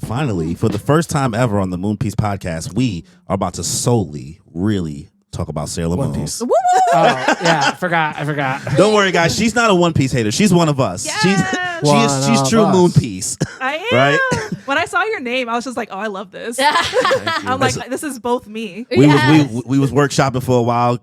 finally, for the first time ever on the Moon Piece podcast, we are about to solely, really talk about Sailor Moon. Piece. Woo! Oh, yeah, I forgot. Don't worry, guys. She's not a One Piece hater. She's one of us. Yes. She's true Moon Piece. I am. Right? When I saw your name, I was just like, oh, I love this. Thank you. I'm like, this is both me. we was workshopping for a while.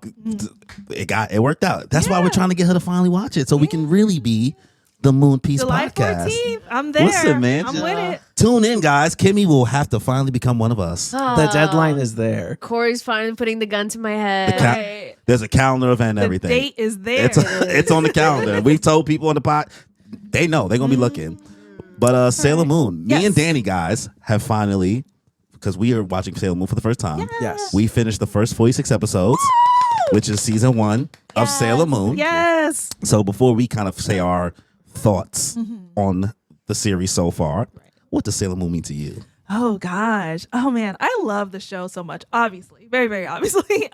It worked out. That's why we're trying to get her to finally watch it, so we can really be the Moon Piece July podcast. 14th. I'm there. Listen, man. I'm with it. Tune in, guys. Kimmy will have to finally become one of us. The deadline is there. Corey's finally putting the gun to my head. Right. There's a calendar event and The everything. date is there. It's on the calendar. We've told people on the pod. They know. They're going to be looking. But Sailor Moon, me and Danny, guys, have finally, because we are watching Sailor Moon for the first time. Yes. We finished the first 46 episodes, which is season 1 of Sailor Moon. Yes. So before we kind of say our thoughts on the series so far, what does Sailor Moon mean to you? Oh gosh. Oh man, I love the show so much. Obviously, very, very obviously.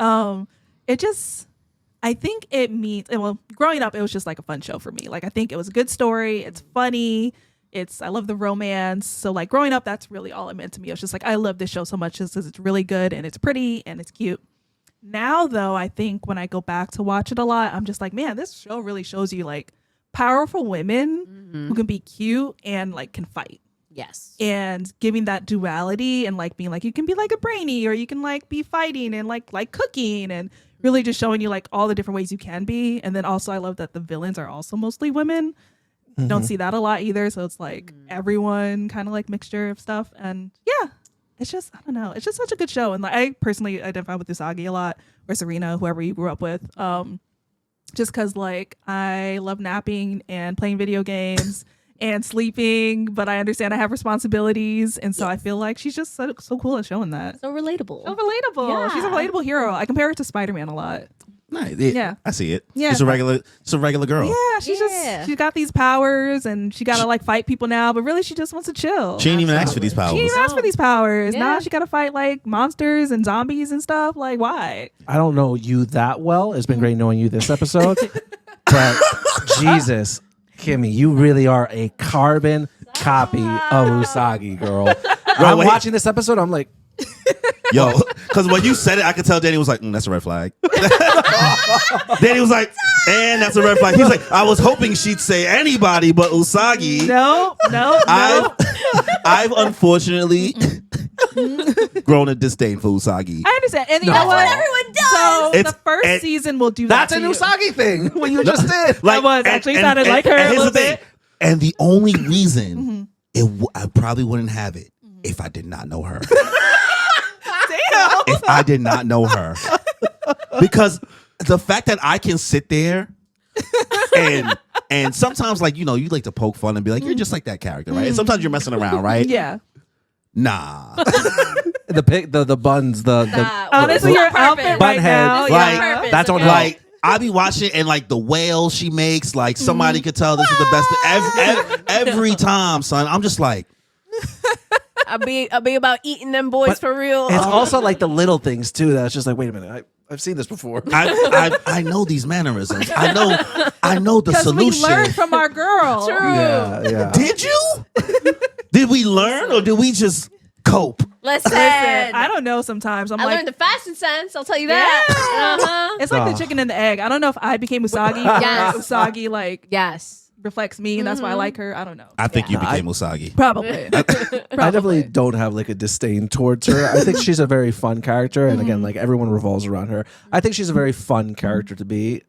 I think it means. Well, growing up, it was just like a fun show for me. Like I think it was a good story. It's funny. I love the romance. So like growing up, that's really all it meant to me. It was just like I love this show so much just because it's really good and it's pretty and it's cute. Now though, I think when I go back to watch it a lot, I'm just like, man, this show really shows you like powerful women who can be cute and like can fight. Yes. And giving that duality and like being like you can be like a brainy or you can like be fighting and like cooking and really just showing you like all the different ways you can be. And then also I love that the villains are also mostly women. Don't see that a lot either. So it's like everyone kind of like mixture of stuff. And yeah, it's just, I don't know. It's just such a good show. And like, I personally identify with Usagi a lot or Serena, whoever you grew up with. Just because like I love napping and playing video games and sleeping, but I understand I have responsibilities. And so I feel like she's just so cool at showing that. So relatable. So relatable. Yeah. She's a relatable hero. I compare her to Spider-Man a lot. Nice. Yeah. I see it. Yeah. She's a regular girl. Yeah, she's got these powers and she gotta like fight people now, but really she just wants to chill. She didn't even ask for these powers. She didn't even ask for these powers. Yeah. Now she gotta fight like monsters and zombies and stuff. Like, why? I don't know you that well. It's been great knowing you this episode. But Jesus, Kimmy, you really are a carbon copy of Usagi, girl. I'm watching this episode, I'm like, Yo, because when you said it, I could tell Danny was like, that's a red flag. Danny was like, and that's a red flag. He's like, I was hoping she'd say anybody but Usagi. No. I've unfortunately grown a disdain for Usagi. I understand. And you That's know what what? everyone does. So It's- the first and- season will do that. that's an to you. Usagi thing. What you just did. That was actually sounded like her a here's little the thing. bit. And the only reason I probably wouldn't have it if I did not know her. Damn. If I did not know her. Because the fact that I can sit there and sometimes like, you know, you like to poke fun and be like, you're just like that character, right? And sometimes you're messing around, right? Yeah. Nah. The buns, Honestly, your Perfect. outfit Bun right now. heads. Like, yeah. Purpose, that's on okay? Like, I be watching and like the wail she makes, like somebody could tell this is the best. Every time, son, I'm just like, I'll be about eating them boys But for real. It's also like the little things too. That's just like, wait a minute, I've seen this before. I know these mannerisms. I know the Because we solution. learned from our girl. True. Yeah. Did you? Did we learn or did we just cope? Listen, I don't know sometimes. I'm I like, learned the fashion sense. I'll tell you that. Uh-huh. it's like Oh. the chicken and the egg. I don't know if I became Usagi Yes. or Usagi like Yes. reflects me and that's why I like her. I don't know. I think you Yeah. became Usagi. Probably. I definitely don't have like a disdain towards her. I think she's a very fun character, and again, like everyone revolves around her. I think she's a very fun character to be.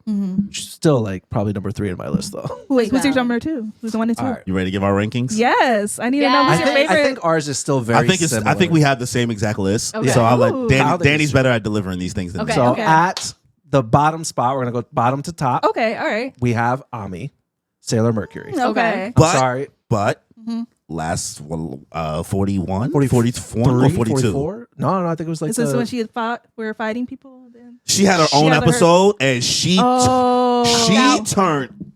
She's still like probably number 3 on my list, though. Wait, who's your valid. number 2? Who's the 1 and 2? All right. You ready to give our rankings? Yes, I need to know Yeah. who's your I favorite. think ours is still very. I think we have the same exact list. Okay. So I'll let Ooh. Danny's better at delivering these things than Okay. me. So Okay. at the bottom spot, we're gonna go bottom to top. Okay, all right. We have Ami, Sailor Mercury. Okay. But Sorry, but Mm-hmm. last 41, 43, 41 or 42. 44? No, I think it was like This is the- when she had fought. We were fighting people. Then. She had her She own had her- episode and she Oh, turned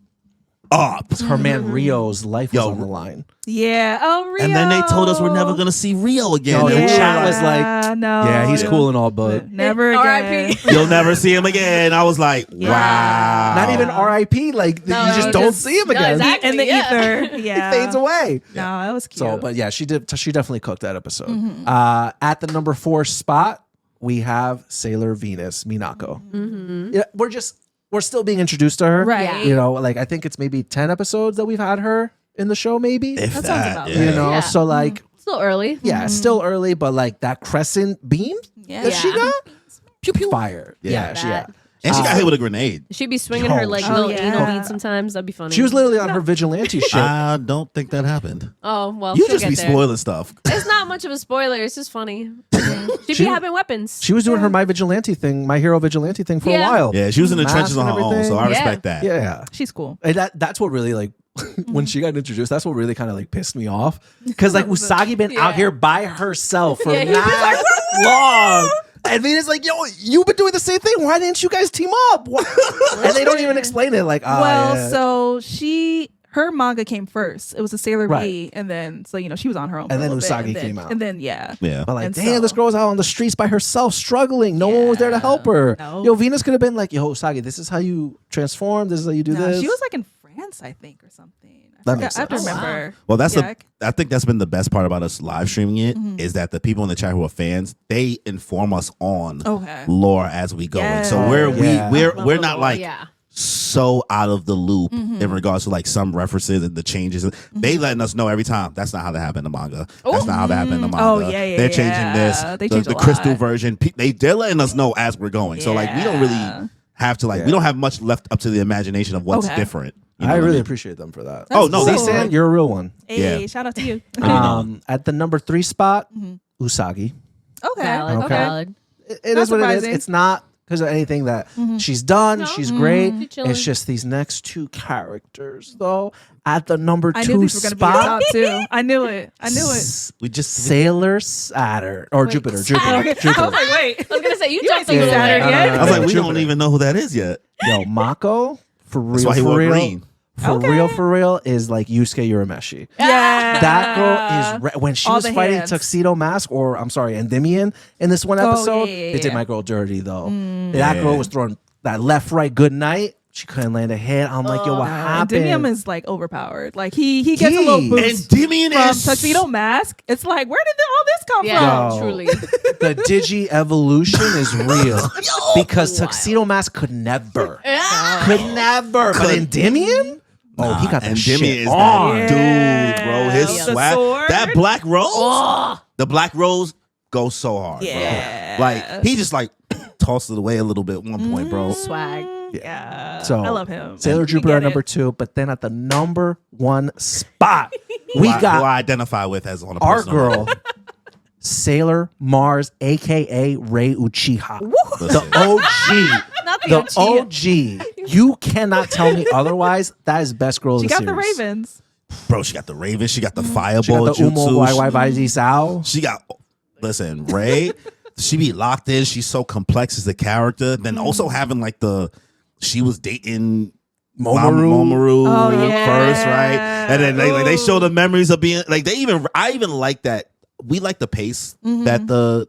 up. Her man Rio's life was Yo, on the line. Yeah. Oh, Rio. And then they told us we're never gonna see Rio again. No, And the we were chat was Yeah, like, no. yeah, he's cool and all, but Never again. R.I.P. you'll never see him again. I was like, wow. not even RIP. Like No, you just don't see him no, again. exactly. In the Yeah. ether. Yeah. He fades away. No, that was cute. So, but yeah, she definitely cooked that episode. At the number 4 spot, we have Sailor Venus Minako. Yeah, we're still being introduced to her, Right. You know, like I think it's maybe 10 episodes that we've had her in the show, maybe. If That sounds that, about yeah. You know, Yeah. so like, Still early. yeah, it's still early, but like that crescent beam yeah. that she got, Pew pew. fire. Yeah, that. And she got hit with a grenade. She'd be swinging Yo, her like she- little Oh, anal yeah. beads sometimes. That'd be funny. she was literally on her vigilante shit. I don't think that happened. Oh well, You she'll just get be there. spoiling stuff. It's not much of a spoiler. It's just funny. She'd She- be having weapons. She was doing her My Vigilante thing, My Hero Vigilante thing for a Yeah. while. Yeah, she was in the Mask trenches on and her own, so I everything. respect that. Yeah. She's cool. And that's what really like when she got introduced, that's what really kind of like pissed me off. Because like Usagi been out Yeah. here by herself for Yeah, he was not long. And Venus like, yo, you've been doing the same thing. Why didn't you guys team up? And they don't even explain it. Like, Well, yeah. so her manga came first. It was a Sailor Right. V, and then so she was on her own. And for a then little bit, Usagi came out. and then yeah. Yeah. But like, And damn, so- this girl's out on the streets by herself, struggling. No one was there to help her. No. Yo, Venus could have been like, yo, Usagi, this is how you transform. This is how you do No, this. she was like in France, I think, or something. That makes I have to sense. remember. Well, that's Yeah, I think that's been the best part about us live streaming it Mm-hmm. is that the people in the chat who are fans, they inform us on Okay. lore as we go. And so Yeah. we're Love we're the not lore, like yeah. so out of the loop Mm-hmm. in regards to like some references and the changes. They letting us know every time that's not how that happened in the manga. That's not how that happened in the manga. Oh, yeah, They're changing yeah. this. They the changed a crystal lot. version. They're letting us know as we're going. So like we don't Yeah. really have to we don't have much left up to the imagination of what's Okay. different. You know I what really mean? appreciate them for that. Oh, no, That's that's cool. Zisan, you're a real one. Hey, Yeah. shout out to you. At the number 3 spot, Usagi. Okay. Valid. Okay. Valid. It Not is what it is. surprising. It's not because of anything that she's done. She's great. She's chilling. It's just these next 2 characters, though. At the number 2 I knew these were going to be the spot, top two. I knew it. I knew it. We just Sailor Saturn or Jupiter. Jupiter. I was Jupiter. like, wait. I was gonna say you jumped a seen little Saturn bit. yet? I was like, we Jupiter. don't even know who that is yet. Yo, Mako, for real, That's why he for wore real, green. for real, is like Yusuke Urameshi. Yeah. That girl is when she All was the fighting hands. Tuxedo Mask, or I'm sorry, Endymion in this one Oh, episode. yeah, They did yeah. my girl dirty though. That Yeah. girl was throwing that left, right, good night. She couldn't land a hit. I'm like, yo, what happened? Endymion is like overpowered. Like he gets a little Jeez. boost Endymion from is Tuxedo Mask. It's like, where did all this come Yeah, Yo. truly. The Digi evolution is real because Tuxedo Mask could never, could never. But Endymion, oh, he got that Endymion shit is on. that dude, bro. His The swag, sword. that black rose, the black rose goes so hard, Yeah. bro. Like he just like tossed it away a little bit at one point, bro. Swag. Yeah. So I love him. Sailor You Jupiter get at number it. 2, but then at the number 1 spot, we who got I identify with as on a our personal level. girl, Sailor Mars, aka Rei Uchiha, the Listen, OG. Not the, The OG. OG. You cannot tell me otherwise. That is best girl She of the got the series. Ravens. bro, she got the Raven, she got the She Fireball got the Umo jutsu. YY Sao. She got listen, Ray. She be locked in. She's so complex as a character. Then also having like she was dating Momoru Oh, yeah. first, right? And then they show the memories of being like I even like that. We like the pace that the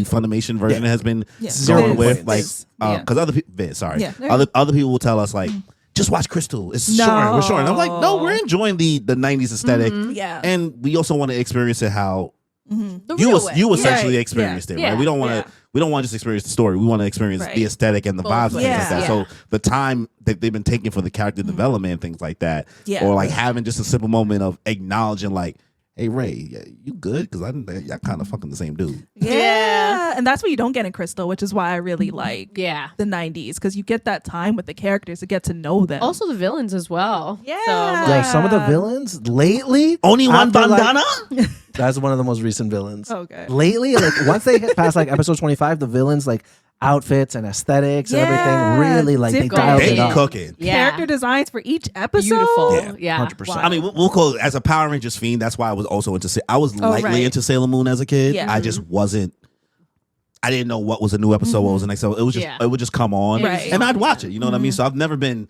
Funimation version has been Yeah. going Viz. with, like Viz. Yeah. because other people, sorry, Yeah. other people will tell us like. Just watch Crystal. It's No. short. We're short. And I'm like, no, we're enjoying the 90s aesthetic. Yeah. And we also want to experience it how The you real way. you essentially Right. experienced it, Yeah. right? We don't want to Yeah. we don't want to just experience the story. We want to experience Right. the aesthetic and the Both vibes and things like ways. that. Yeah. So the time that they've been taking for the character development and things like that, Yeah. or like having just a simple moment of acknowledging like, hey Ray, yeah, you good? Because y'all kind of fucking the same dude. Yeah. And that's what you don't get in Crystal, which is why I really like Yeah. the 90s, because you get that time with the characters to get to know them. Also the villains as well. Yeah. So, Yo, some of the villains lately. Only one after, like- bandana? That's one of the most recent villains. Okay. Lately, like once they hit past like episode 25, the villains like outfits and aesthetics and Yeah. everything really like they Different. dialed They it up. cooking. yeah. Character designs for each episode. Beautiful. Yeah. Yeah. 100%. Wow. I mean, we'll call it as a Power Rangers fiend. That's why I was also into. I was lightly right. into Sailor Moon as a kid. Yeah. I just wasn't. I didn't know what was a new episode, what was the next episode. It was just Yeah. it would just come on, Right. and I'd watch it. You know what I mean? So I've never been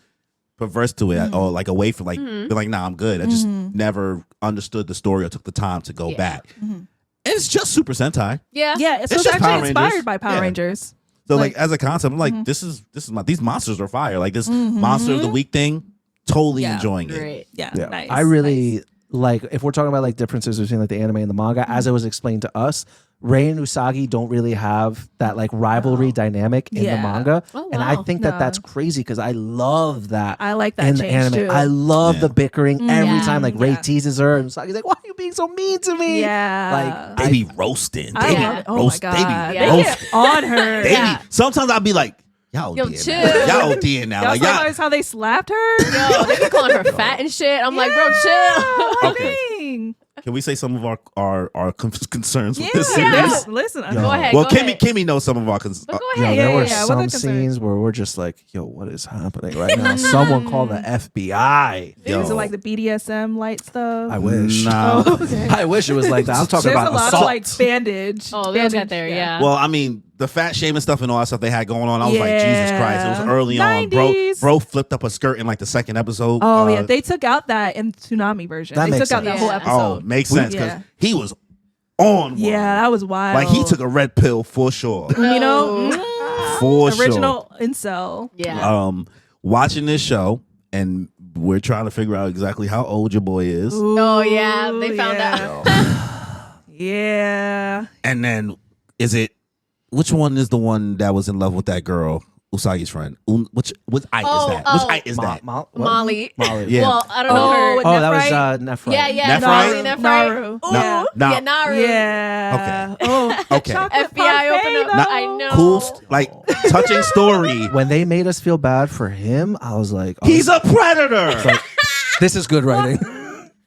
perverse to it or like away from like be like, nah, I'm good. I just never understood the story or took the time to go back. And it's just Super Sentai. Yeah. Yeah, so It's it's just Power actually inspired Rangers. by Power Yeah. Rangers. So like as a concept, I'm like, this is these monsters are fire. Like this monster of the week thing, totally Yeah. enjoying it. Great. Yeah, Yeah. nice. I really like if we're talking about like differences between like the anime and the manga, as it was explained to us, Rei and Usagi don't really have that like rivalry dynamic in the Yeah. manga. Oh, And I wow. think that that's crazy because I love that. I like that in the change, anime. too. I love Yeah. the bickering every Yeah. time. Like Rei Yeah. teases her and Usagi's like, "Why are you being so mean to me?" Yeah. They be roasting. I They be love it. Oh roast- my They be god, Yeah. they roasting. get on her. They Yeah. be, sometimes I'll be like, y'all Yo, ODing chill. now. Y'all ODing now. Y'all Like, saw y'all, how they slapped her. Yo, they be calling her fat and shit. I'm like, bro, chill. Okay. Dang. can we say some of our concerns with Yeah. this series? Listen. Yo. Go ahead. Well, go Kimmy ahead. knows some of our concerns. But go Yo, ahead. there were What are some the concerns? scenes where we're just like, "Yo, what is happening right now?" Someone call the FBI. Is it like the BDSM light stuff? I wish. No. Oh, okay. I wish it was like that. I'm talking There's about a lot assault. of like bandage. Oh, they'll get there. Yeah. Well, I mean, the fat shaming stuff and all that stuff they had going on, I was like, Jesus Christ. It was Yeah. early on. 90s. Bro flipped up a skirt in like the second episode. Oh yeah, they took out that in Tsunami version. That They makes took out that sense. whole Yeah. episode. makes sense because Yeah. he was on one. Yeah, that was wild. Like he took a red pill for sure. you know, For original incel. Yeah. Watching this show, and we're trying to figure out exactly how old your boy is. Oh, yeah, they found out. Yeah. And then which one is the one that was in love with that girl, Usagi's friend? Which eye Oh, is that? Which oh. eye is that? What? Molly. Molly. Yeah. Well, I don't know Oh, her. Oh, that was Nephrite? Nephrite. Yeah, yeah. Nephrite? Molly, Nephrite. Naru. Ooh, Yeah. No. Yeah, Naru. Yeah. Okay. Oh, Okay. chocolate FBI open parfait, up. though. I know. Cool, like touching story. When they made us feel bad for him, I was like, oh, He's a predator. this is good writing.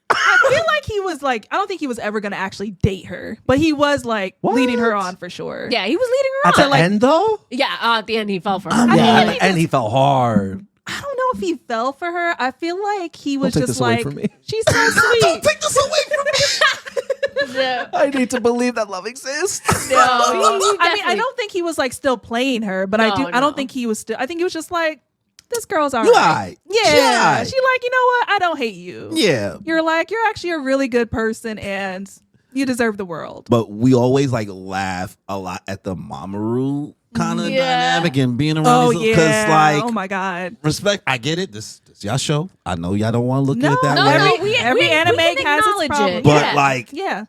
I feel like he was like, I don't think he was ever going to actually date her, but he was like leading her on for sure. Yeah, he was leading her At on. the end, though? Yeah, at the end he fell for her. Yeah, feel at like the end, he fell hard. I don't know if he fell for her. I feel like he was take just this away like, from me. she's so sweet. Take this away from me. No, I need to believe that love exists. no, I mean, I definitely- don't think he was like still playing her, but I No, don't no. think he was still. I think he was just like, this girl's all You right. alright. Yeah. She alright. She like, you know what? I don't hate you. Yeah. You're actually a really good person and you deserve the world. But we always like laugh a lot at the Mamoru kind of Yeah. dynamic and being around Oh, these yeah. because like oh, my God. respect. I get it. This y'all show. I know y'all don't want to look at No, it that no, way. no, every anime can has its acknowledge problem. it. But Yeah. like Yeah.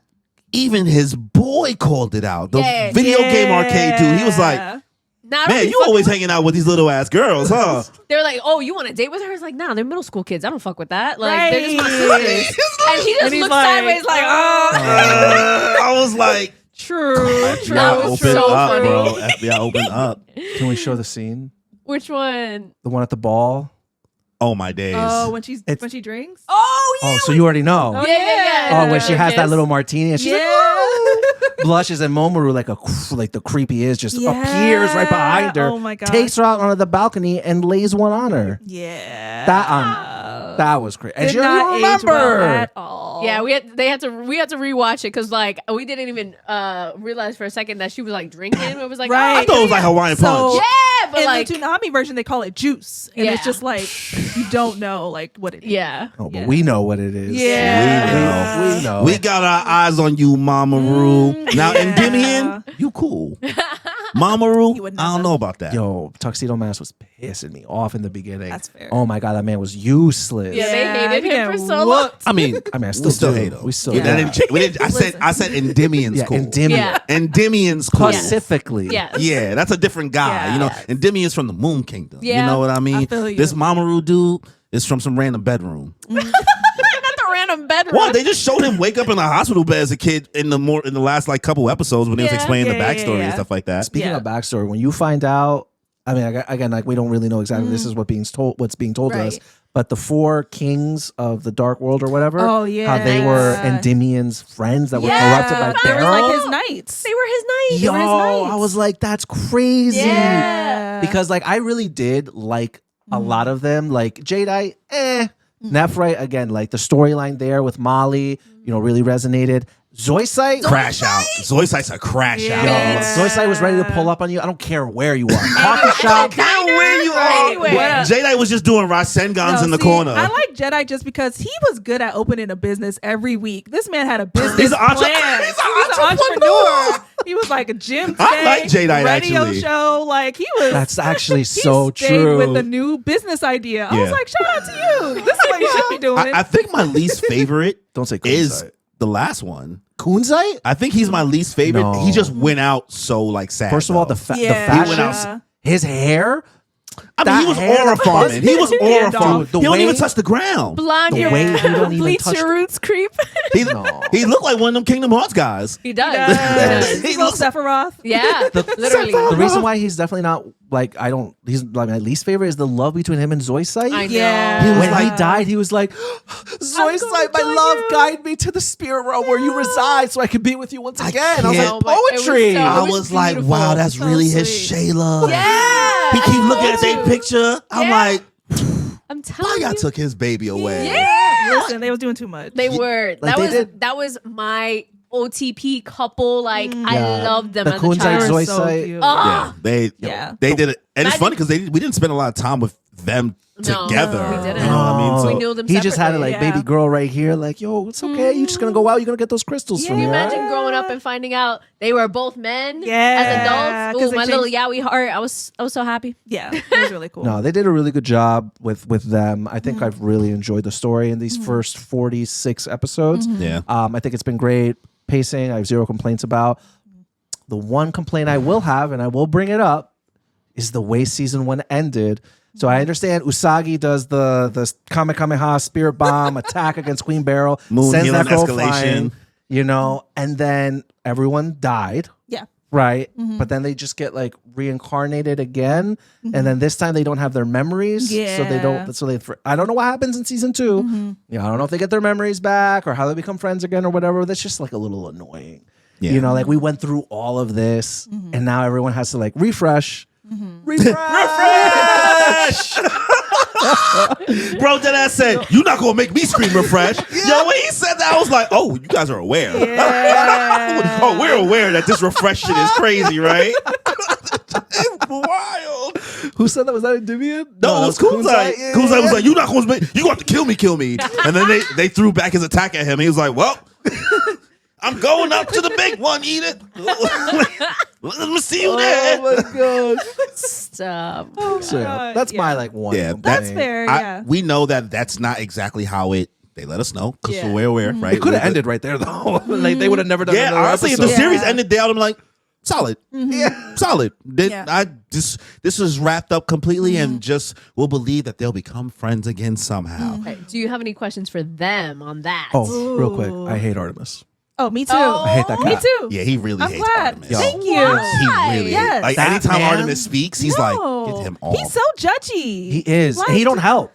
even his boy called it out. The Yeah. video game arcade dude. He was like, Yeah. Nah, man, you always hanging out with these little ass girls, huh? They're like, oh, you want to date with her? It's like, nah, they're middle school kids. I don't fuck with that. Like, they're just my Right. sisters. And he just And he's looks like, sideways like, I was like, True. FBI That was open so up, funny. bro. FBI open up. Can we show the scene? which one? The one at the ball? Oh my days. Oh, when It's- she drinks? Oh, Oh, so you already know. Oh, yeah. Oh, when she has that Yes. little martini and she's like, blushes and Momoru like the creepy is just appears right behind her, Oh my God. takes her out onto the balcony and lays one on her. Yeah. That was crazy. And Did she not doesn't age well remember. at all. Yeah, we had to rewatch it because like we didn't even realize for a second that she was like drinking. It was like, Right. I thought it was like Hawaiian Punch. yeah, but in like, the Toonami version, they call it juice, and it's Yeah. just like you don't know like what it is. yeah. Oh, but Yeah. we know what it is. Yeah. We know. We got our eyes on you, Mamoru. Now, yeah. Endymion, you cool. Mamoru, He would I don't never. know about that. Yo, Tuxedo Mask was pissing me off in the beginning. That's fair. Oh my god, that man was useless. Yeah, they hated he him getting for so long. whooped. I mean, I mean, I we still, still do. hate him. We still Yeah, do. that didn't change. We didn't, I said Endymion's Yeah, cool. Endymion. Yeah. Endymion's cool. Specifically. Yes. Yeah, that's a different guy. Yeah. You know, Yes. Endymion's from the Moon Kingdom. You Yeah. know what I mean? I feel you. This Mamoru dude is from some random bedroom. Not the random bedroom. Well, they just showed him wake up in a hospital bed as a kid in the last like couple episodes when they was Yeah. explaining the Yeah, yeah, backstory and yeah. stuff like that. Speaking Yeah. of backstory, when you find out, I mean, again, like we don't really know exactly this is what's being told to us, Right. but the four kings of the Dark World or whatever, Oh, yeah. how they were Yeah. Endymion's friends that were Yeah. corrupted by They were Beryl. like his knights. They were his knights. Yo, were his knights. I was like, that's crazy. Yeah. Because like I really did like a lot of them. Like Jadeite, Nephrite, again, like the storyline there with Molly, really resonated. Zoisite? Crash out. Zoisite's a crash out. Yeah. Zoisite was ready to pull up on you. I don't care where you are. Coffee shop. Down where you are. Anywhere. Jadeite was just doing Rasengans in the corner. I like Jedi just because he was good at opening a business every week. This man had a business He's an plan. he's an entrepreneur. He was like a gym today, I like Jadeite, radio actually. show. Like he was. That's actually he so stayed true. with a new business idea. I was Yeah. like, shout out to you. This is what you should be doing. I think my least favorite Don't say is Kunzite. the last one. Kunzite? I think he's my least favorite. No. He just went out so like sad. First of all, though. the Yeah. fashion, He went out- his hair. I mean, he was that hair, aura farming. He was aura Dude, farming. the He don't way- even touch the ground. Blonde The your way he don't even bleach touch your roots creep. He, No. he looked like one of them Kingdom Hearts guys. He does. Yes. He He's little looks- Sephiroth. Yeah, literally. The reason why he's definitely not like he's like my least favorite is the love between him and Zoisite. I know. Yeah. When like- he died, he was like, Zoisite, gonna my join love, you." guide me to the spirit realm where you reside so I can be with you once again. I was can't- like, No, but it was poetry. so- I was was like, beautiful. wow, that's So really his sweet. Shayla. Yeah. He keep I looking at told their you. picture. I'm Yeah. like, I'm why telling y'all you. took his baby away? Yeah. Listen, they was doing too much. They were. Like, That was my OTP couple. Like I Yeah. loved them The as a Kunzite child. They were so Zoisite. cute. Yeah, they Yeah. did it, and it's Imagine- funny because we didn't spend a lot of time with them No, together. we didn't. You know what I mean? No. So, We knew them He just had it separately. like Yeah. baby girl right here, like, yo, it's okay. You're just gonna go out, you're gonna get those crystals Yeah. from Can you me. imagine right? growing up and finding out they were both men Yeah, as 'cause adults? Ooh, they my little changed- yaoi heart. I was so happy. Yeah, it was really cool. No, they did a really good job with them. I think I've really enjoyed the story in these first 46 episodes. yeah. I think it's been great pacing. I have zero complaints about. The one complaint I will have, and I will bring it up, is the way season 1 ended. So I understand Usagi does the Kamehameha spirit bomb attack against Queen Beryl, Moon sends healing that girl escalation. flying, you know, and then everyone died. Yeah. Right, but then they just get like reincarnated again, and then this time they don't have their memories, so they Yeah. don't. So they, I don't know what happens in season 2. You know, I don't know if they get their memories back or how they become friends again or whatever. That's just like a little annoying. Yeah. You know, like we went through all of this, and now everyone has to like refresh. Refresh. Bro, that ass said, "You not gonna make me scream refresh." Yo, when he said that, I was like, "Oh, you guys are aware." Oh, we're aware that this refresh shit is crazy, right? It's wild. Who said that? Was that a Divian? No, it was Kunzite. Yeah, Kunzite yeah. was like, "You not gonna make, you gonna have to kill me." And then they threw back his attack at him. He was like, "Well, I'm going up to the big one, eat it. Let me see you there." Oh my god. Stop. So that's yeah. my like one. Yeah, complaint. That's fair. I- Yeah. we know that that's not exactly how it. They let us know because Yeah. we're aware, right? It could have ended right there though. Like they would have never done. Yeah, another honestly, if episode. the series Yeah. ended there, I'm like, solid. Yeah, solid. Yeah. This is wrapped up completely, and just we'll believe that they'll become friends again somehow. Okay, do you have any questions for them on that? Oh, real quick, I hate Artemis. Oh, me too. Oh. I hate that Me cat. too. Yeah, he really I'm hates glad. Artemis. Yo. Thank you. He really Yes. like That anytime man- Artemis speaks, he's like, get him off. He's so judgy. He is. Like, he don't help.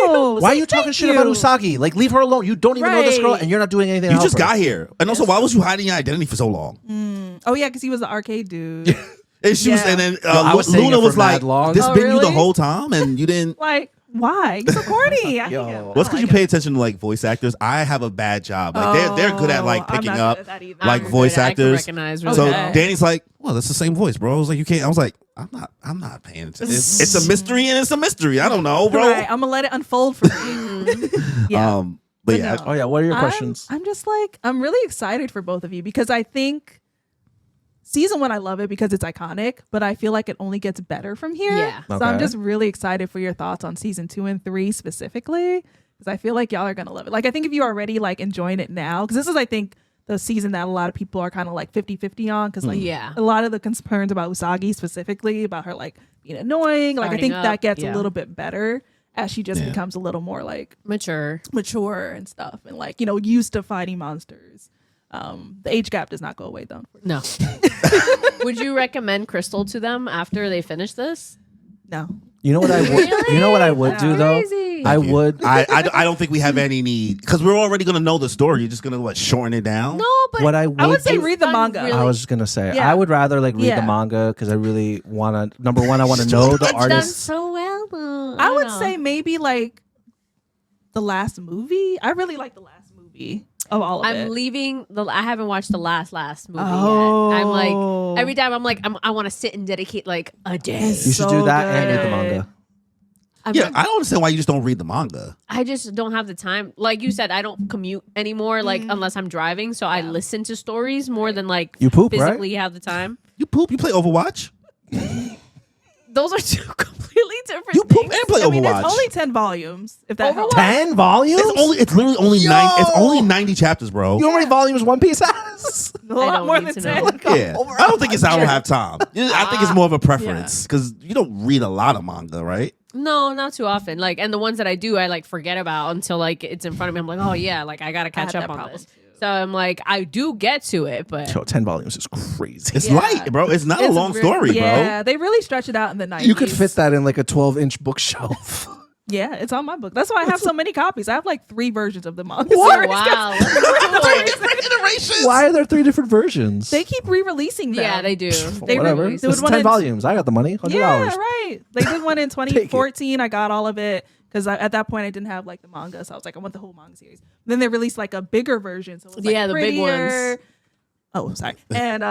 No. Why are say you talking thank shit you. about Usagi? Like, leave her alone. You don't even know this girl, Right. and you're not doing anything. You to just help her. got here, and also, why was you hiding your identity for so long? Oh yeah, because he was the arcade dude. And she was, Yeah. and then I was saying Luna it for was like, mad long. "This Oh, been you the really? whole time, and you didn't." Like, why? He's so corny. I hate Yo. him. Well, it's because you pay attention to like voice actors. I have a bad job. Like they're good at like I'm picking not up good at that either. like I'm voice good at- I can actors. recognize So really well. Danny's like, well, that's the same voice, bro. I was like, you can't. I was like, I'm not paying attention. It's a mystery, and it's a mystery. I don't know, bro. Right, I'm gonna let it unfold for me. Yeah. But But yeah, no. Oh yeah, what are your questions? I'm just like, I'm really excited for both of you because I think season 1, I love it because it's iconic, but I feel like it only gets better from here. Yeah. So I'm Okay. just really excited for your thoughts on season 2 and 3 specifically because I feel like y'all are gonna love it. Like, I think if you're already like enjoying it now, because this is, I think, the season that a lot of people are kind of like 50-50 on because like Yeah. a lot of the concerns about Usagi specifically about her like being annoying, like I Starting think up, that gets yeah. a little bit better as she just Yeah. becomes a little more like Mature. mature and stuff and like, you know, used to fighting monsters. The age gap does not go away though. No. Would you recommend Crystal to them after they finish this? No. You know what I would? Really? You know what I would That's do though? crazy. I would. I don't think we have any need because we're already gonna know the story. You're just gonna what shorten it down. No, but What I I would say do- read the fun, manga. really. I was just gonna say Yeah. I would rather like read Yeah. the manga because I really want to. Number one, I want to know the it's done artist. so well though. I would don't know. say maybe like the last movie. I really like the last movie. of all of I'm it. leaving I haven't watched the last movie Oh. yet. I'm like, every time I'm like, I want to sit and dedicate like a day. You should So do that and read the good. manga. Yeah, I don't understand why you just don't read the manga. I just don't have the time. Like you said, I don't commute anymore, like unless I'm driving. So I listen to stories more than like You poop, right? physically have the time. You poop. You play Overwatch. Those are two completely different You poop things. and play I mean, Overwatch. it's only 10 volumes. If that helps. 10 volumes? It's literally only Yo! 9. It's only 90 chapters, bro. You know how many volumes One Piece has? A lot don't more need than to 10. know. Yeah, I don't think it's I don't have time. I think it's more of a preference because you don't read a lot of manga, right? No, not too often. Like, and the ones that I do, I like forget about until like it's in front of me. I'm like, oh yeah, like I gotta catch had up that on problem this. too. So I'm like, I do get to it, but Yo, 10 volumes is crazy. It's Yeah. light, bro. It's not a It's long re- story, Yeah, they really stretch it out in the 90s. You could fit that in like a 12-inch bookshelf. Yeah, it's on my book. That's why I have so many copies. I have like 3 versions of the manga oh, series. wow. Iterations. Why are there 3 different versions? They keep re-releasing them. Yeah, they do. They Whatever. re- This they would is wanna- 10 volumes. I got the money. $100. Yeah, right. They did one in it. 2014. I got all of it because at that point I didn't have like the manga, so I was like, I want the whole manga series. Then they released like a bigger version, so it was like Yeah, the big prettier. ones. Oh, sorry. And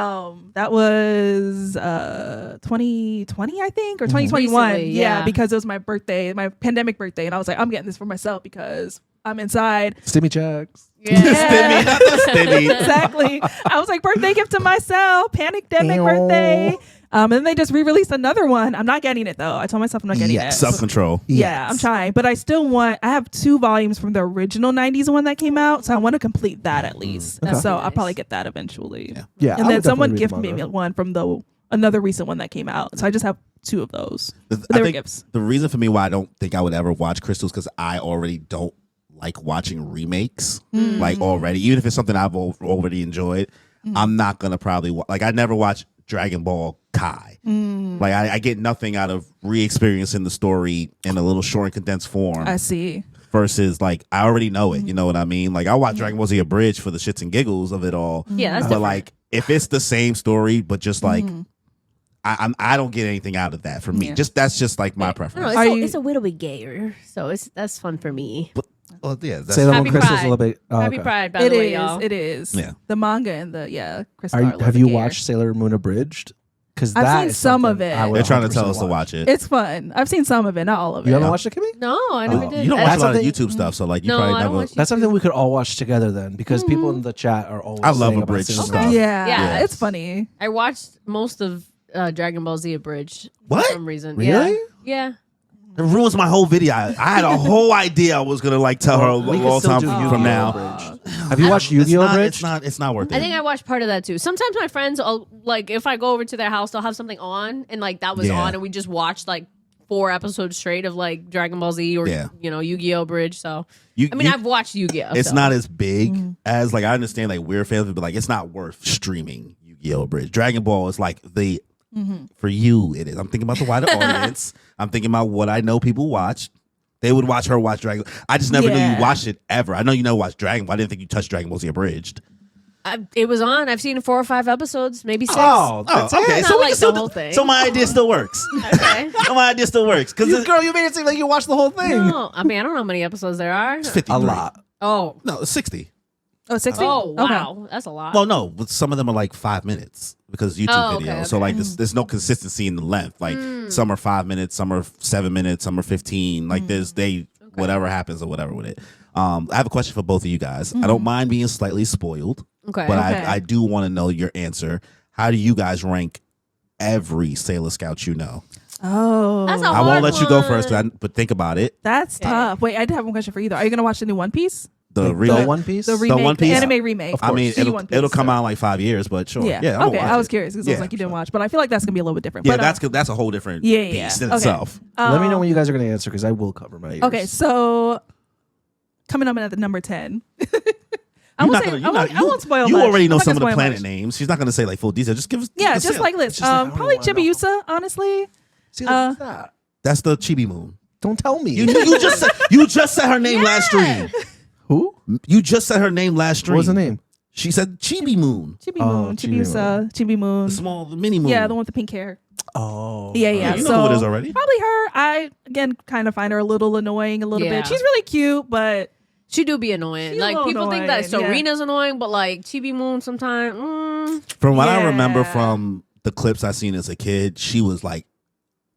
that was 2020, I think, or 2021. Recently, yeah, yeah. because it was my birthday, my pandemic birthday, and I was like, I'm getting this for myself because I'm inside. Stimmy checks. Stimmy, not the stimmy. Exactly. I was like, birthday gift to myself, pandemic Ew. birthday. And then they just re-released another one. I'm not getting it though. I told myself I'm not getting it. Self-control. Yeah, I'm trying, but I still want. I have 2 volumes from the original '90s one that came out, so I want to complete that at least. That'd So be I'll nice. probably get that eventually. Yeah. And I then would someone definitely read gifted the me manga. one from another recent one that came out. So I just have 2 of those. I They were think gifts. the reason for me why I don't think I would ever watch Crystals because I already don't like watching remakes. Like already, even if it's something I've already enjoyed, I'm not gonna probably like. I never watch Dragon Ball Kai. Like I get nothing out of re-experiencing the story in a little short and condensed form. I see. Versus like I already know it. You know what I mean? Like I watch Dragon Ball Z Abridged for the shits and giggles of it all. Yeah, that's But different. like if it's the same story, but just like I don't get anything out of that for me. Yeah. That's just like my I don't preference. know, Are it's, you- it's a little bit gayer, so that's fun for me. Well, yeah, that's Say that Happy one, Crystal's Pride. a little bit. Oh, Happy okay. Pride, by It the way, is. y'all. It is. Yeah. The manga and Crystal. Have you watched Sailor Moon Abridged? Because I've seen some of it. they're trying to tell us to watch it. It's fun. I've seen some of it, not all of it. You haven't watched it, Kimmy? No, I never did. You don't watch That's a lot of something- YouTube stuff, so like you No, probably I don't never. watch That's something we could all watch together then, because people in the chat are always. I love saying about abridged Sailor Moon. stuff. Yeah, Yeah. it's funny. I watched most of Dragon Ball Z Abridged What? for some reason. Really? Yeah. It ruins my whole video. I had a whole idea I was gonna like tell her a We could long still time do from Yu-Gi-Oh! now. Abridged. Have you watched Yu-Gi-Oh! Abridged? It's not worth it. I think I watched part of that too. Sometimes my friends, like, if I go over to their house, they'll have something on, and like that was Yeah. on, and we just watched like 4 episodes straight of like Dragon Ball Z or Yeah. Yu-Gi-Oh! Bridge. So You- I mean, you- I've watched Yu-Gi-Oh! It's so. not as big as like I understand like we're fans, but like it's not worth streaming Yu-Gi-Oh! Bridge. Dragon Ball is like the for you it is. I'm thinking about the wider audience. I'm thinking about what I know people watch. They would watch her watch Dragon. I just never knew Yeah. you watched it ever. I know you never watched Dragon Ball. I didn't think you touched Dragon Ball Z Abridged. It was on. I've seen 4 or 5 episodes, maybe 6. Oh, that's okay. it. Not So we like can still the whole do- thing. So my idea still works. Okay. So my idea still works because Girl, you made it seem like you watched the whole thing. No, I mean, I don't know how many episodes there are. it's 53. A lot. Oh. No, it's 60. Oh, 60? Oh, Okay. wow. That's a lot. Well, no, but some of them are like 5 minutes because YouTube Oh, okay, videos. okay. So like there's no consistency in the length. Like some are 5 minutes, some are 7 minutes, some are 15. Like whatever happens or whatever with it. I have a question for both of you guys. I don't mind being slightly spoiled, Okay. but Okay. I do want to know your answer. How do you guys rank every Sailor Scout you know? Oh, That's a I won't hard let you go one. first, but think about it. that's tough. Wait, I did have one question for you though. Are you gonna watch the new One Piece? The The remake. One Piece? The remake, One the Piece? anime remake. I mean, The One Piece, it'll come so- out in like 5 years, but sure. Yeah. I'm gonna Okay. watch I was it. curious because I was Yeah, like, you didn't sure. watch, but I feel like that's gonna be a little bit different. Yeah, but, that's a whole different Yeah, beast in okay. itself. Let me know when you guys are going to answer because I will cover my ears. Okay, so coming up at the number 10. I You're won't not say- gonna- I you're won't- not- I won't spoil You much. already know I'm not some of gonna the spoil planet much. names. She's not going to say like full details. Just give us. Yeah, the just sil- like list. just like, I don't Probably wanna know. Chibiusa, honestly. See, what's that? That's the Chibi Moon. Don't tell me. You just said her name last stream. Who? You just said her name last stream. What was the name? She said Chibi Moon. Chibi Oh, Moon, Chibi Chibiusa, Chibi Moon. The mini moon. Yeah, the one with the pink hair. Oh. Yeah, yeah. you know so who it is already. Probably her. I again kind of find her a little annoying, a little Yeah. bit. She's really cute, but She do be annoying. She's a Like little people think that annoying, yeah. Serena's annoying, but like Chibi Moon sometimes. From what I remember Yeah. from the clips I seen as a kid, she was like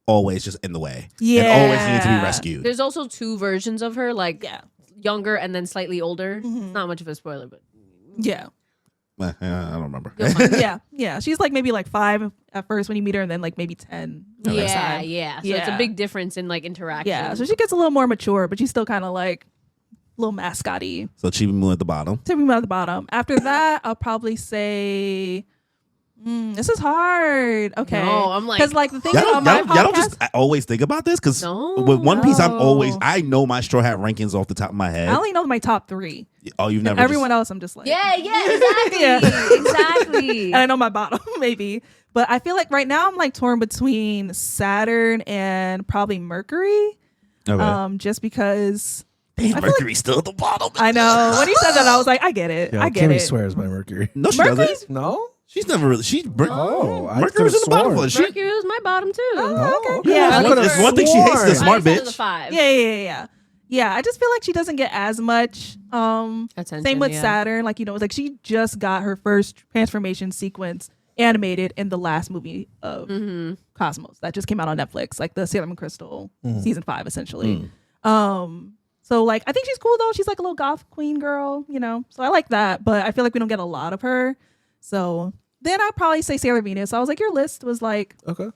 always just in the way. Yeah. And always needed to be rescued. There's also 2 versions of her, like Yeah. younger and then slightly older. Mhm. It's not much of a spoiler, but Yeah. I don't remember. you'll find it. Yeah. She's like maybe like 5 at first when you meet her, and then like maybe 10. the next Yeah, time. yeah. So it's a Yeah. big difference in like interaction. Yeah. So she gets a little more mature, but she's still kind of like a little mascot-y. So Chibi Moon at the bottom. Tipping me at the bottom. After that, I'll probably say, this is hard. Okay. No, I'm like- because like the thing Y'all on my don't, y'all don't podcast, just always think about this because No. with One Piece, No. I know my Straw Hat rankings off the top of my head. I only know my top 3. Oh, you've never. Everyone else, I'm just like, Yeah, exactly. Yeah. Exactly. and I know my bottom maybe, but I feel like right now I'm like torn between Saturn and probably Mercury. Okay. Just because Damn, I feel Mercury's still at the bottom. I know when he said that, I was like, I get it. Yo, I get Kimmy it. swears by Mercury. No, she Mercury's- doesn't. No? She's never really. Oh, I Mercury's in the bottom. could've Of it. She, Mercury was my bottom too. Oh, okay. Yeah, Yeah, I I could've it's one thing she hates sworn. this smart I said bitch. the 5. Yeah. Yeah, I just feel like she doesn't get as much. Attention, Same with yeah. Saturn. Like, like she just got her first transformation sequence animated in the last movie of Cosmos that just came out on Netflix, like the Sailor Moon Crystal season 5, essentially. So like I think she's cool though. She's like a little goth queen girl, So I like that, but I feel like we don't get a lot of her. So then I'd probably say Sailor Venus. So I was like, your list was like Okay.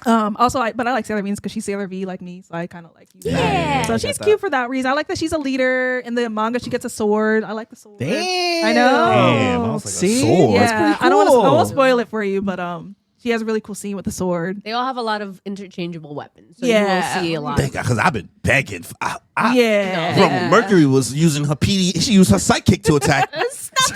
but I like Sailor Venus because she's Sailor V like me, so I kind of like use Yeah. that. So I she's get cute for that reason. I like that she's a leader in the manga. She gets a sword. I like the sword. Damn. I know. Damn, I was like See? a sword. That's Yeah, pretty I don't want cool. to. I won't spoil it for you, but she has a really cool scene with the sword. They all have a lot of interchangeable weapons. So Yeah. you will see a lot. Thank God, because I've been begging. Yeah, From Mercury was using her PD. She used her sidekick to attack.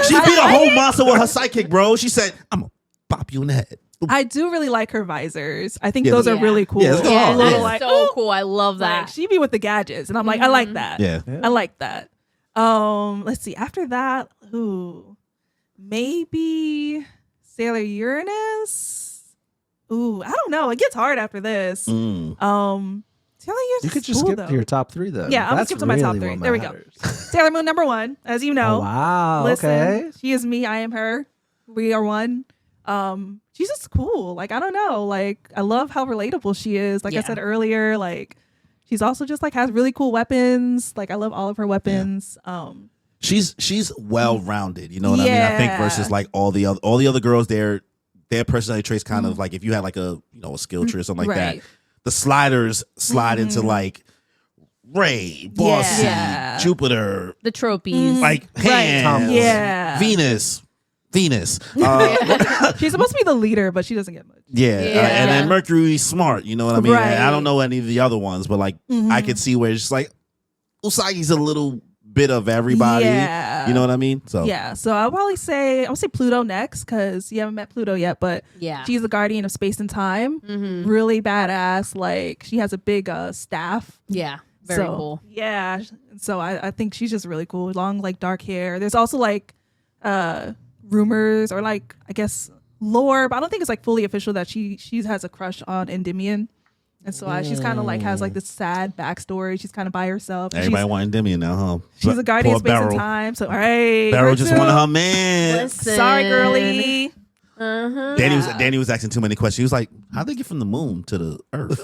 She beat a whole monster with her sidekick, bro. She said, "I'm gonna pop you in the head." I do really like her visors. I think Yeah, those are yeah. really cool. Yeah, it's Yeah, Oh, A little yeah. like, so ooh, cool. I love like, that. she be with the gadgets, and I'm like, I like that. Yeah. I like that. Let's see. After that, maybe Sailor Uranus. Ooh, I don't know. It gets hard after this. Mm. Sailor Uranus. You could is just cool, skip though. to your top 3 then. Yeah, I'm gonna That's skip to my top really 3. what There we go. matters. Sailor Moon number 1, as you know. Oh, wow. Listen, Okay. she is me. I am her. We are one. She's just cool. Like, I don't know. Like, I love how relatable she is. Like I Yeah. said earlier, like she's also just like has really cool weapons. Like, I love all of her weapons. She's well rounded. You know what I mean? I think Yeah. versus like all the other girls, their personality traits kind of like if you had like a skill tree or something like Right. that. The sliders slide into like Ray, Bossy, Yeah. Jupiter, The trophies. like hands, Thomas. Yeah. Venus. She's supposed to be the leader, but she doesn't get much. Yeah, Yeah. and then Mercury's smart. You know what I mean? Right. And I don't know any of the other ones, but like I could see where it's just like Usagi's a little bit of everybody. Yeah. You know what I mean? So Yeah, so I'll say Pluto next because you haven't met Pluto yet, but Yeah. she's a guardian of space and time. Mm-hmm. Really badass. Like she has a big staff. Yeah. Very So, cool. Yeah. So I think she's just really cool. Long, like dark hair. There's also like rumors or like I guess lore, but I don't think it's like fully official that she has a crush on Endymion. And so she's kind of like has like this sad backstory. She's kind of by herself. And everybody wanting Demi now, huh? she's a guardian Poor of space Beryl. and time. So all right. Beryl her just too. wanted her man. Listen. Sorry, girly. Uh-huh. Danny was asking too many questions. He was like, "How'd they get from the moon to the Earth?"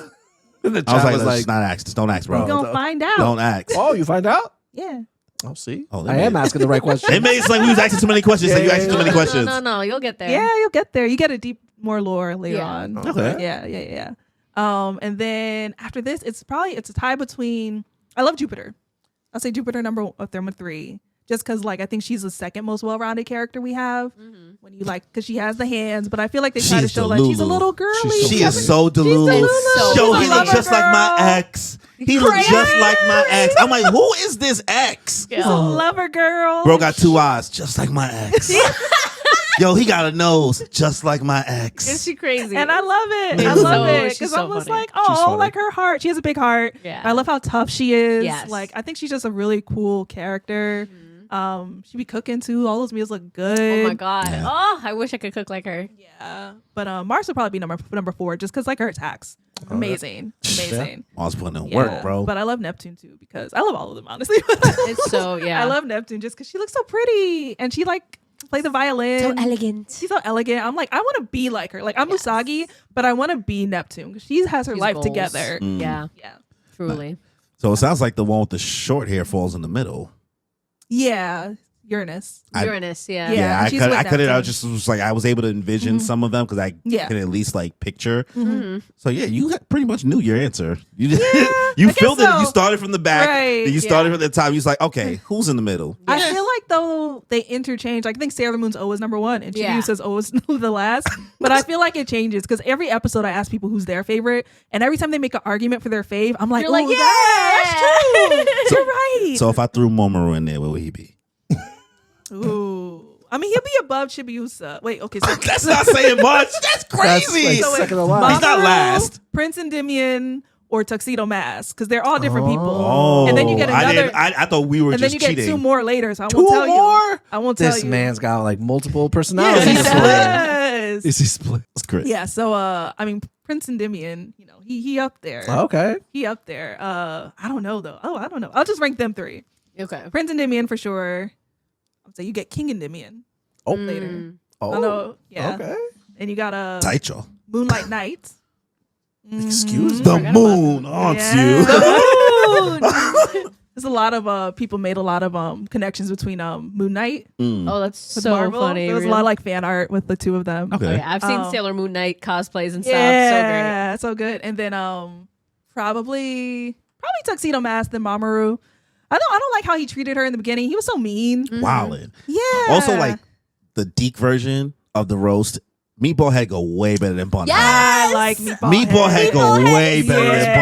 And the I was chat like, "Let's not ask. Just don't ask, bro. We're gonna find out. Don't ask." oh, you find out? Yeah. I'll see. Oh, they I made am it. asking the right question. They made it like we was asking too many questions. Like you Yeah, asking yeah, too many yeah. questions. No, you'll get there. Yeah, you'll get there. You get a deep more lore later Yeah. on. Okay. Yeah. And then after this, it's a tie between. I love Jupiter. I'll say Jupiter number 3, just because like I think she's the second most well-rounded character we have. When you like, because she has the hands, but I feel like they try to She's show like she's a Delulu. little girly. She's She is so delulu. Delulu. So Yo, funny. he looks just like my ex. He looks Crazy. just like my ex. I'm like, who is this ex? She's a lover girl. Bro got 2 eyes, just like my ex. Yo, he got a nose, just like my ex. Is she crazy? And I love it. I She's love so- it she's because so I was funny. like, She's oh, funny. like her heart. She has a big heart. Yeah. I love how tough she is. Yes. Like I think she's just a really cool character. She be cooking too. All those meals look good. Oh my god. Yeah. Oh, I wish I could cook like her. Yeah, but Mars would probably be number 4 just because like her attacks. Amazing. Mars putting in Yeah, work, bro. But I love Neptune too because I love all of them, honestly. It's so, yeah. I love Neptune just because she looks so pretty and she like play the violin. so elegant. She's so elegant. I'm like, I want to be like her. Like I'm Usagi, but I want to be Neptune because she has her She's life goals. together. Yeah, Yeah. truly. So it sounds like the one with the short hair falls in the middle. Yeah. Uranus. Uranus, yeah. Yeah. I she's could. with I could. I Neptune. just was like, I was able to envision some of them because I Yeah. can at least like picture. Mm-hmm. So yeah, you pretty much knew your answer. You you I filled guess it. so. You started from the back. Right, Then you started from the top. You was like, okay, who's in the middle? I feel like though they interchange. Like, I think Sailor Moon's always number one and Yeah. Chibiusa's says always the last. But I feel like it changes because every episode I ask people who's their favorite, and every time they make an argument for their fave, I'm like, You're like, "Ooh, yeah, that's true. You're right." So if I threw Momoru in there, where would he be? Ooh. I mean, he'll be above Chibiusa. Wait, okay. So That's not saying much. That's That's crazy. like second to Mamoru, last. He's not last. Prince and Endymion or Tuxedo Mask because they're all different people. Oh, And then you get another. I thought we were and then just you get cheating. two more later, so I Two won't tell more? you. I won't tell This you. man's got like multiple personalities. He Yeah, split. does. Is he split? That's great. Yeah, so I mean Prince Endymion, you know, he up there. Okay. He up there. I don't know though. I don't know. I'll just rank them three. Okay. Prince Endymion for sure. I'll say you get King Endymion Oh. later. Oh. I know. Yeah. Okay. And you got Taicho. Moonlight Knight. Excuse me. The Forgot about moon haunts Yeah. you. The moon. There's a lot of people made a lot of connections between Moon Knight Oh, that's with so Marvel. funny. There was a lot of like fan art with the two of them. Okay. Oh, yeah. I've seen Oh. Sailor Moon Knight cosplays and stuff. Yeah, so good. And then probably Tuxedo Mask, then Mamoru. I don't like how he treated her in the beginning. He was so mean. Wildin'. Yeah. Also, like the Deke version of the roast, Meatball Head go way better than Bunhead. Yes! I like Meatball, Meatball Head go Meatball way Head, better than Yeah.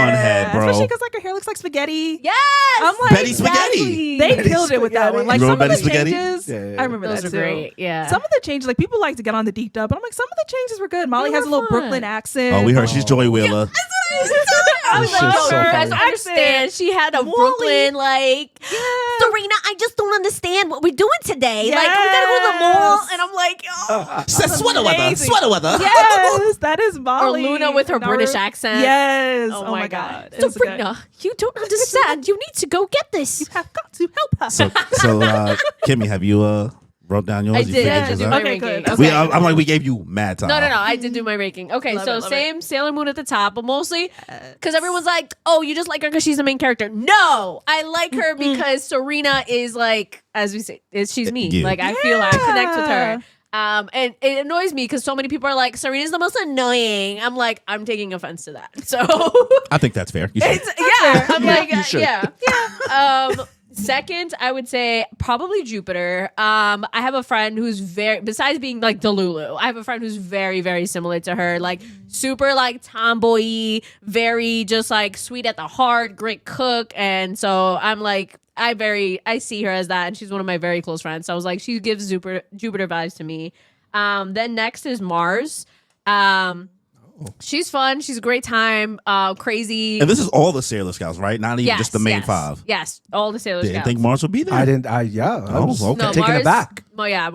Bunhead, bro. Especially because like her hair looks like spaghetti. Yes. I'm like, Betty Spaghetti. They Betty killed it with that one. Like You some remember of the Betty Spaghetti? changes, Yeah. I remember Those that are too. great. Yeah. Some of the changes, like people like to get on the deep dub, but I'm like, some of the changes were good. Molly They has a were little fun. Brooklyn accent. Oh, we heard she's Joey Wheeler. I This was shit's like, so yo, You guys funny. understand? She had a Wally. Brooklyn like. Yeah. Serena, I just don't understand what we're doing today. Like, we gotta go to the Yes. mall, and I'm like, oh. Says sweater weather. amazing. Sweater weather. Yes, that is Or Molly. Luna with her Naru- British accent. Yes. Oh, my god. It was good. Serena, you don't understand. You need to go get this. You have got to help her. So Kimmy, have you wrote down yours? I You did. figured I yours did do out? my Okay, ranking. good. Okay. I'm like, we gave you mad time. No, I did do my ranking. Okay, Love so it, love same Sailor Moon at the top, but mostly because everyone's like, oh, you just like her because she's the main character. No, I like her because Serena is like, as we say, she's me. Yeah. Like, I feel like I connect with Yeah. her. And it annoys me because so many people are like, Serena's the most annoying. I'm like, I'm taking offense to that. So I think that's fair. You should. yeah, I'm like, you should. yeah. Second, I would say probably Jupiter. I have a friend who's besides being like Delulu, I have a friend who's very, very similar to her. Like super like tomboy, very just like sweet at the heart, great cook. And so I'm like, I see her as that. And she's one of my very close friends. So I was like, she gives Jupiter vibes to me. Then next is Mars. She's fun. She's a great time. Crazy. And this is all the Sailor Scouts, right? Not even just the main yes. five. Yes, all the Sailor Didn't Scouts. think Mars would be there. I didn't. I was okay. No, taken Mars, aback. Well, yeah,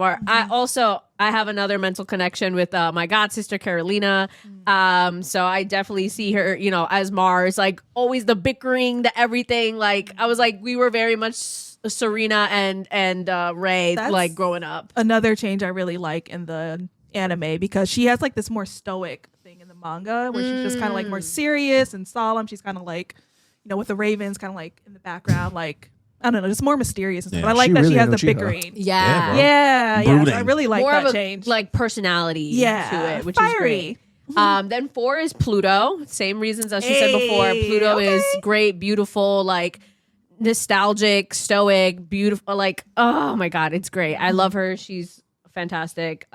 I have another mental connection with my god sister Carolina. So I definitely see her, as Mars, like always the bickering, the everything. Like I was like, we were very much Serena and Ray, That's- like growing up. Another change I really like in the anime because she has like this more stoic thing in the manga where she's just kind of like more serious and solemn. She's kind of like, with the ravens kind of like in the background, like I don't know, just more mysterious. And stuff. Yeah. But I like She that really she has the Uchiha. bickering. Yeah, bro. Yeah. So I Brooding. really like More that of a change. like personality Yeah, to it, which is fiery. great. Then 4 is Pluto. Same reasons as she said before. Hey, Pluto okay. is great, beautiful, like nostalgic, stoic, beautiful. Like, oh my god, it's great. I love her. She's fantastic.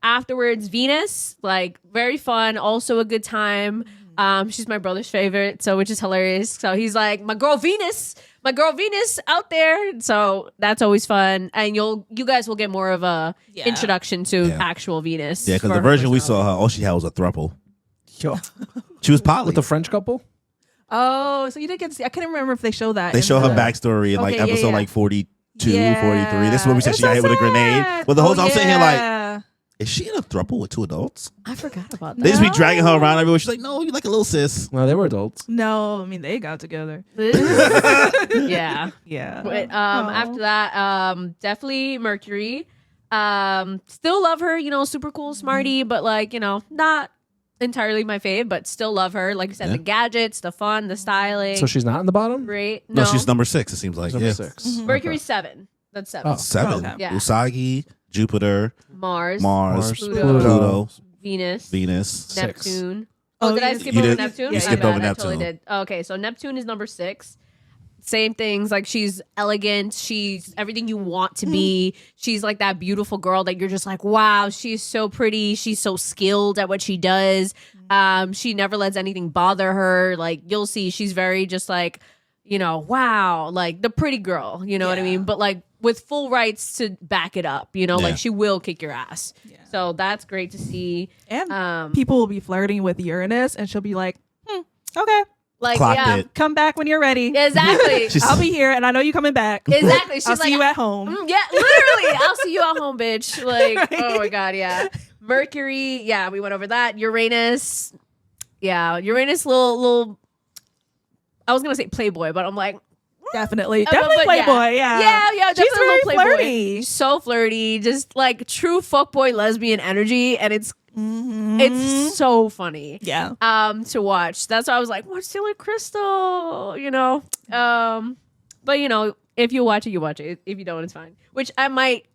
Afterwards, Venus, like very fun, also a good time. She's my brother's favorite, so which is hilarious. So he's like, my girl Venus out there. So that's always fun, and you guys will get more of a Yeah. introduction to Yeah. actual Venus. Yeah, because for the her version we personality. saw her, all she had was a throuple. Yo, She was poly. with the French couple. Oh, so you did get to see. I couldn't remember if they show that. They in show her the- backstory in like Okay, yeah, episode yeah. like 42, Yeah. 43. This is when we said It's she got so hit with a grenade. sad. But the whole time I'm sitting here like, yeah. Is she in a throuple with 2 adults? I forgot about They that. just be dragging her around everywhere. She's like, no, you like a little sis. Well, they were adults. No, I mean they got together. Yeah. Yeah. But after that, definitely Mercury. Still love her, super cool, smarty, but like, not entirely my fave, but still love her. Like I said, Yeah. the gadgets, the fun, the styling. So she's not in the bottom? great. No, she's number 6, it seems like. Number Yeah. 6. Mercury's 7. That's 7. Oh. 7. Okay. Yeah. Usagi, Jupiter, Mars, Mars, Pluto. Pluto, Venus, Venus. 6. Neptune. Oh, Oh, did I you skip did- over you Neptune? you My skipped bad, over I totally Neptune. did. Okay, so Neptune is number 6. Same things, like she's elegant, she's everything you want to be. She's like that beautiful girl that you're just like, wow, she's so pretty, she's so skilled at what she does. She never lets anything bother her. Like you'll see, she's very just like, wow, like the pretty girl, you know what I Yeah. mean? But like with full rights to back it up, Yeah. like she will kick your ass. Yeah. So that's great to see. And people will be flirting with Uranus, and she'll be like, okay, Like, Clocked yeah, it. come back when you're ready. exactly. She's- I'll be here, and I know you're coming back. Exactly. She's I'll like, see you at home. Yeah, literally. I'll see you at home, bitch. Like, oh my God, yeah. Mercury, yeah, we went over that. Uranus, yeah. Uranus, little. I was gonna say playboy, but I'm like, Definitely, but definitely Playboy. Yeah, yeah, She's definitely a very little playboy. flirty. So flirty, just like true fuckboy lesbian energy, and it's so funny. Yeah. To watch. That's why I was like, watch Silly Crystal, but if you watch it, you watch it. If you don't, it's fine. Which I might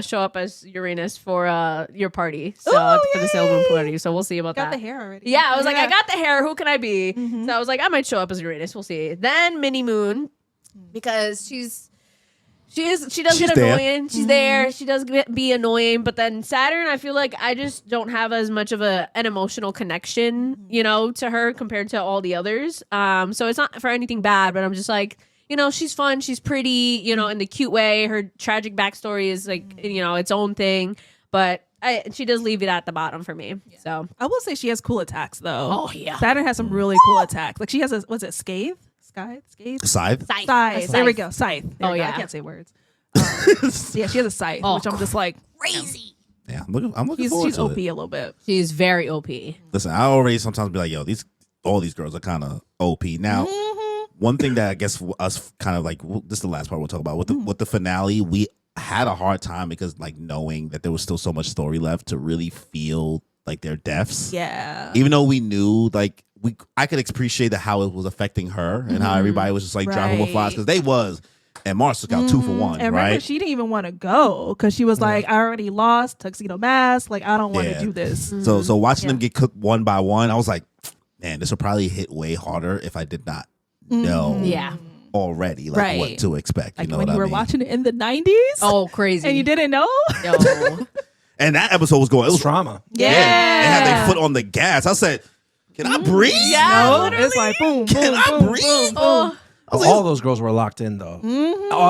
show up as Uranus for your party. So Ooh, for the Sailor Moon party. So we'll see about Got that. the hair already. Yeah, I was like, I got the hair. Who can I be? Mhm. So I was like, I might show up as Uranus. We'll see. Then Mini Moon, because she does She's get there. annoying. She's there. She does be annoying. But then Saturn, I feel like I just don't have as much of an emotional connection, to her compared to all the others. So it's not for anything bad, but I'm just like, she's fun. She's pretty, in the cute way. Her tragic backstory is like, its own thing. But she does leave it at the bottom for me. So I will say she has cool attacks though. Oh, yeah. Saturn has some really cool attacks. Like she has a was it Scathe? Scathe? Scythe. Scythe. There we go. Scythe. There Oh, we go. yeah. I can't say words. Yeah, she has a scythe, which I'm just like crazy. Yeah, I'm looking forward she's to OP it. a little bit. She's very OP. Listen, I already sometimes be like, yo, all these girls are kind of OP. Now, one thing that I guess for us kind of like, this is the last part we'll talk about. With the finale, we had a hard time because like knowing that there was still so much story left to really feel like their deaths. Yeah. Even though we knew like I could appreciate how it was affecting her and how everybody was just like dropping with flies because they was. And Mars took out 2 for 1, And remember, right? she didn't even want to go because she was like, I already lost Tuxedo Mask. Like, I don't want to Yeah. do this. So watching them get cooked one by one, I was like, man, this will probably hit way harder if I did not know Yeah. already like what Right. to expect. Like You know when what you I were mean? watching it in the 90s Oh, crazy. and you didn't know? Yo. And that episode was going. It was Trauma. They had their foot on the gas. I said, "Can I breathe? Yeah, No, literally. it's like boom, boom, Can I boom, breathe? boom, boom. Oh, All those girls were locked in though.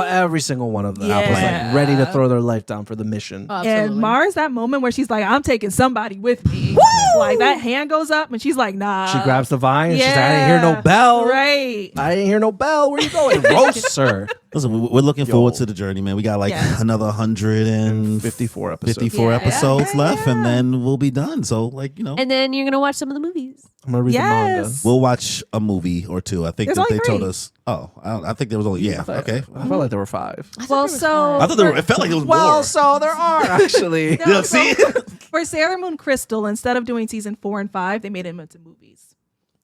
Every single one of them was Yeah. like ready to throw their life down for the mission. And Mars, that moment where she's like, I'm taking somebody with me. Like that hand goes up and she's like, nah. She grabs the vine. She's like, I didn't hear no bell. Right. I didn't hear no bell. Where you going? Roast her. Listen, we're looking forward to the journey, man. We got like Yeah. another 54 episodes. 54 Yeah. episodes Yeah. left, and then we'll be done. So, like, and then you're going to watch some of the movies. I'm gonna read the manga. Yes. we'll watch a movie or two. I think There's that they only told 3. us. Oh, I think there was only okay. I felt like there were 5. Well, so I thought it felt like there was Well, more. so there are actually. No, Yeah, so see? for Sailor Moon Crystal, instead of doing season 4 and 5, they made them into movies.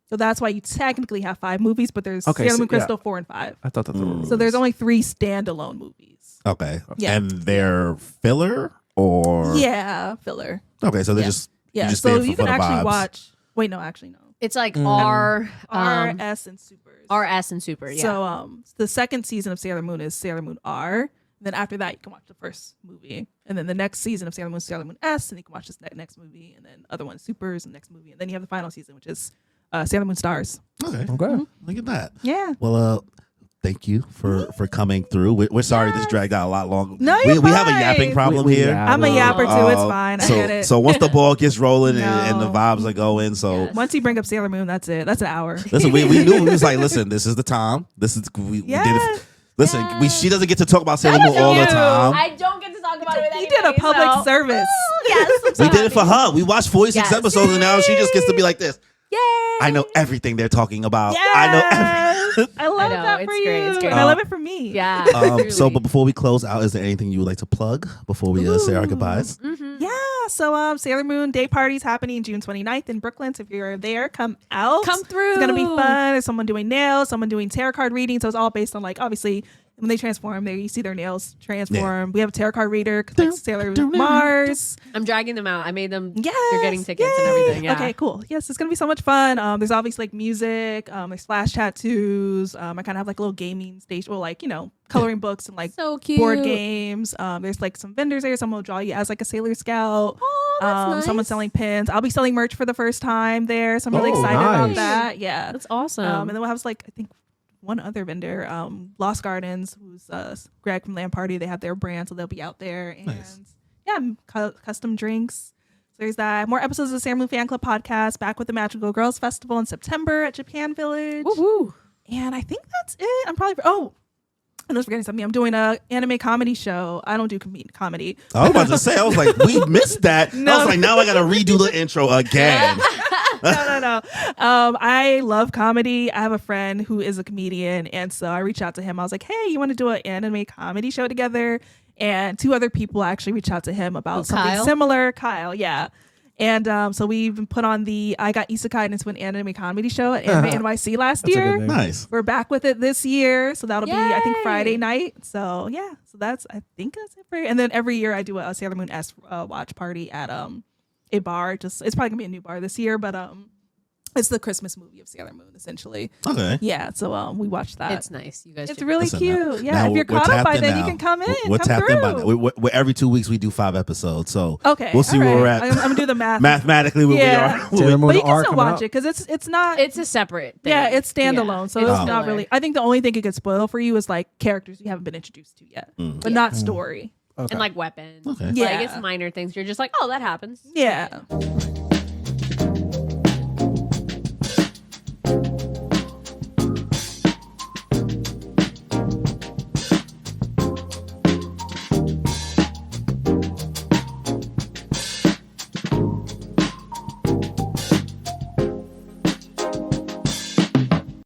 So that's why you technically have 5 movies, but there's Okay, Sailor so- Moon Crystal yeah. 4 and 5. I thought that there were. So there's only 3 standalone movies. Okay. Yeah. And they're filler or Yeah, filler. Okay, so they're Yeah. just Yeah, just so there you for can the actually vibes. watch. Wait, no, actually no. It's like R, R, S, and Supers. RS and Super. Yeah. So the second season of Sailor Moon is Sailor Moon R. Then after that, you can watch the first movie, and then the next season of Sailor Moon is Sailor Moon S, and you can watch this next movie, and then other one Supers and next movie, and then you have the final season, which is Sailor Moon Stars. Okay. Okay. Look at that. Yeah. Well, thank you for coming through. We're sorry this dragged out a lot longer. No, we you're have a fine. yapping problem We here. yap. I'm a yapper too. It's fine. I so, get it. So once the ball gets rolling and the No. vibes are going, so Yes. Once you bring up Sailor Moon, that's it. That's an hour. listen, we knew we was like, listen, this is the time. This is we did it. Listen, she doesn't get to talk about Sailor Moon all the time. I don't get to talk about it with He did a anybody, public so- service. Yes, I'm so We did it for happy. her. We watched 46 Yes. episodes, and now she just gets to be like this. Yay! I know everything they're talking about. Yes! I know everything. I love I know, that it's for great, you. it's great. And I love it for me. Yeah. So, truly. but before we close out, is there anything you would like to plug before we say our goodbyes? Yeah. So Sailor Moon Day Party's happening June 29th in Brooklyn. So if you're there, come out. Come through. It's gonna be fun. There's someone doing nails, someone doing tarot card reading. So it's all based on like obviously when they transform, there you see their nails transform. We have a tarot card reader, like Sailor Mars. I'm dragging them out. I made them. Yes, They're getting tickets yay. and everything. Yeah. Okay, cool. Yes, it's gonna be so much fun. There's obviously like music. There's flash tattoos. I kind of have like a little gaming station, well, like coloring books and like So cute. board games. There's like some vendors there. Someone will draw you as like a Sailor Scout. Oh, that's nice. Someone's selling pins. I'll be selling merch for the first time there, so I'm really Oh, excited about nice. that. Yeah. That's awesome. And then we'll have like I think one other vendor, Lost Gardens, who's Greg from Land Party. They have their brand, so they'll be out there. And Nice. yeah, custom drinks. So there's that. More episodes of the Sailor Moon Fan Club podcast. Back with the Magical Girls Festival in September at Japan Village. Woo-hoo. And I think that's it. I'm probably I was forgetting something. I'm doing a anime comedy show. I don't do comedy. I was about to say, I was like, we missed that. I was like, now I got to redo the intro again. No. I love comedy. I have a friend who is a comedian, and so I reached out to him. I was like, "Hey, you want to do an anime comedy show together?" And two other people actually reached out to him about something Kyle? similar. Kyle, yeah. And so we even put on I got isekai into an anime comedy show at Anime NYC last That's a good year. name. Nice. We're back with it this year, so that'll be I think Yay! Friday night. So yeah, so I think that's it for. And then every year I do a Sailor Moon S watch party at a bar. It's probably gonna be a new bar this year, but it's the Christmas movie of Sailor Moon essentially. Okay. Yeah, so we watched that. It's nice. You guys. It's should- really Listen, cute. Yeah, now if you're we're caught up tapped by in then, now. you can come in. We're come tapped through. in by now. We're every 2 weeks we do 5 episodes. So Okay, we'll see all where right. we're at. I'm gonna do the math. Mathematically, where Yeah. we Sailor are. Moon But you can R still coming watch out. it because it's not. It's a separate thing. Yeah, it's standalone, so It's it's not filler. really. I think the only thing it could spoil for you is like characters you haven't been introduced to yet, but not story. Okay. And like weapons. Okay. Yeah. Like it's minor things. You're just like, oh, that happens. Yeah.